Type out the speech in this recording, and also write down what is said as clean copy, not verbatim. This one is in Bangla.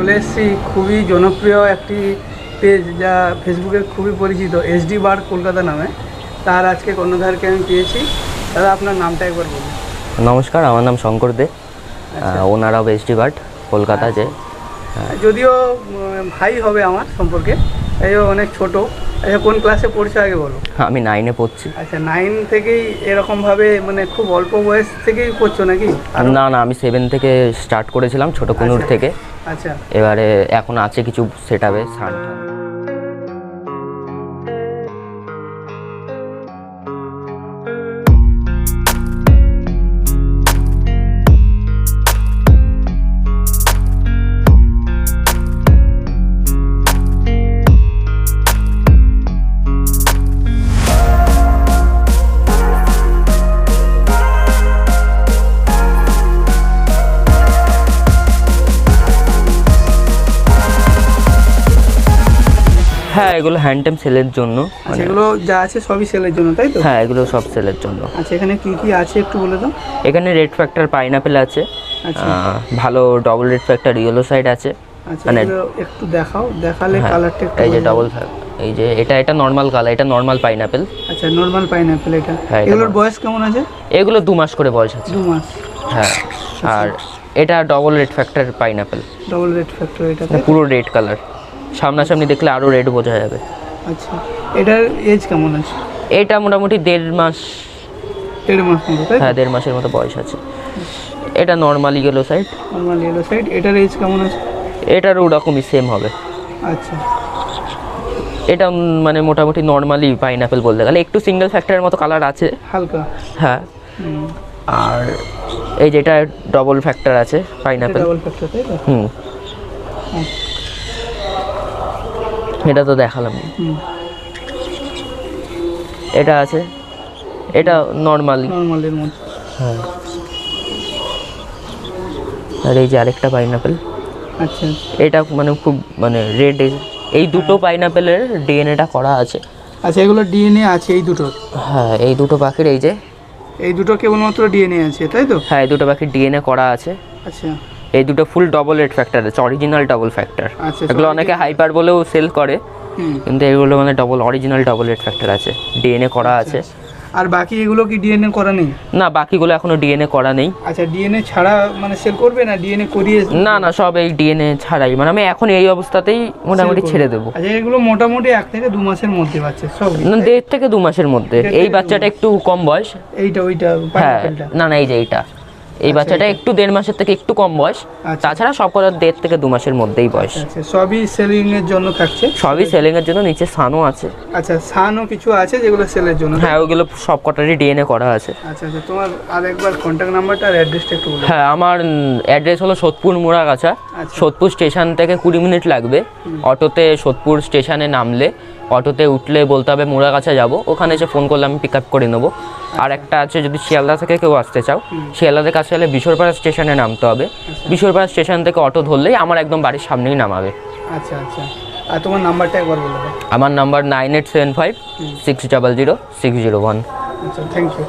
চলে এসেছি খুবই জনপ্রিয় একটি পেজ, যা ফেসবুকে খুবই পরিচিত, SD বার্ড কলকাতা নামে। তার আজকে কর্ণধারকে আমি পেয়েছি। দাদা, আপনার নামটা একবার বলুন। নমস্কার, আমার নাম Shankar Dey, owner of SD bird Kolkata. যে যদিও ভাই হবে আমার সম্পর্কে, এই অনেক ছোট। আচ্ছা, কোন ক্লাসে পড়ছো আগে বলো। আমি 9-এ পড়ছি। আচ্ছা, 9 থেকেই এরকমভাবে মানে খুব অল্প বয়স থেকেই পড়ছো নাকি? না, আমি 7 থেকে স্টার্ট করেছিলাম, ছোট কুনুর থেকে। আচ্ছা, এবারে এখন আছে কিছু সেট আপে। হ্যাঁ, এগুলো হ্যান্ড টাইম সেলের জন্য। মানে এগুলো যা আছে সবই সেলের জন্য, তাই তো? হ্যাঁ, এগুলো সব সেলের জন্য। আচ্ছা, এখানে কি কি আছে একটু বলে দাও। এখানে রেড ফ্যাক্টর পাইনাপেল আছে, ভালো double red factor yellow side আছে। আচ্ছা, এগুলো একটু দেখাও, দেখালে কালারটা একটু। এই যে ডবল, এই যে এটা নরমাল কালার, এটা নরমাল পাইনাপেল। আচ্ছা, নরমাল পাইনাপেল এটা। এগুলোর বয়স কেমন আছে? এগুলো 2 মাস করে বয়স আছে। 2 মাস। হ্যাঁ, আর এটা double red factor pineapple. Double red factor এটা পুরো রেড কালার, সামনাসামনি দেখলে আরো রেড বোঝা যাবে। আচ্ছা, এটার এজ কেমন আছে? এটা মোটামুটি 1.5 মাস। 1.5 মাস মতো, তাই? হ্যাঁ, 1.5 মাসের মতো বয়স আছে। এটা normal yellow side. Normal yellow side. এটার এজ কেমন আছে? এটারও ওরকমই সেম হবে। আচ্ছা, এটা মানে মোটামুটি নরমালি পাইনাপেল বলতে গেলে, একটু সিঙ্গেল ফ্যাক্টরের মতো কালার আছে হালকা। হ্যাঁ, আর এই যেটা ডবল ফ্যাক্টর আছে পাইনাপেল। ডবল ফ্যাক্টর, তাই তো? এটা তো দেখালাম। এটা আছে, এটা নরমালের মধ্যে। হ্যাঁ, আর এই যে আরেকটা পাইনাপেল। আচ্ছা, এটা মানে খুব মানে রেড। এই দুটো পাইনাপেলের ডিএনএটা করা আছে। আচ্ছা, এগুলো ডিএনএ আছে এই দুটোর? হ্যাঁ, এই দুটো পাখির, এই দুটো কেবলমাত্র ডিএনএ আছে, তাই তো? হ্যাঁ, এই দুটো পাখির ডিএনএ করা আছে। আচ্ছা, এই দুটো ফুল ডবল রেড ফ্যাক্টর আছে, অরিজিনাল ডবল ফ্যাক্টর। এগুলো অনেকে হাইপার বলেও সেল করে, কিন্তু এগুলো মানে অরিজিনাল ডবল রেড ফ্যাক্টর আছে, ডিএনএ করা আছে। আর বাকি এগুলো কি ডিএনএ করা নেই? না, বাকিগুলো এখনো ডিএনএ করা নেই। আচ্ছা, ডিএনএ ছাড়া মানে সেল করবে না ডিএনএ করিয়ে? না, সব এই ডিএনএ ছাড়াই, মানে আমি এখন এই অবস্থাতেই মোটামুটি ছেড়ে দেবো। আচ্ছা, এগুলো মোটামুটি 1 থেকে 2 মাসের মধ্যে বাচ্চা সব? না, 1.5 থেকে 2 মাসের মধ্যে। এই বাচ্চাটা একটু কম বয়স। ওইটা হ্যাঁ, না, এই যে এই বাচ্চাটা একটু 1.5 মাসের থেকে একটু কম বয়স। তাছাড়া সব কটা 1.5 থেকে 2 মাসের মধ্যেই বয়স। সবই সেলিং এর জন্য থাকছে? সবই সেলিং এর জন্য। নিচে সানও আছে। আচ্ছা, সানও কিছু আছে যেগুলো সেলের জন্য? হ্যাঁ, ওইগুলো সব কটারই ডিএনএ করা আছে। আচ্ছা, তোমার আরেকবার কন্ট্যাক্ট নাম্বারটা আর অ্যাড্রেসটা একটু বলুন। হ্যাঁ, আমার অ্যাড্রেস হলো সোদপুর মোড়াগাছা। সোদপুর স্টেশন থেকে 20 মিনিট লাগবে। অটোতে সোদপুর স্টেশনে নামলে, অটোতে উঠলে বলতে হবে মোড়াগাছা যাব, ওখানে এসে ফোন করলে আমি পিক আপ করে নেবো। আর একটা আছে, যদি শিয়ালদা থেকে কেউ আসতে চাও, শিয়ালদা থেকে আসলে বিশরপাড়া স্টেশনে নামতে হবে। বিশরপাড়া স্টেশন থেকে অটো ধরলেই আমার একদম বাড়ির সামনেই নামাবে। আচ্ছা, আর তোমার নাম্বারটা একবার বলে দাও। আমার নাম্বার 9875 600 601। আচ্ছা, থ্যাংক ইউ।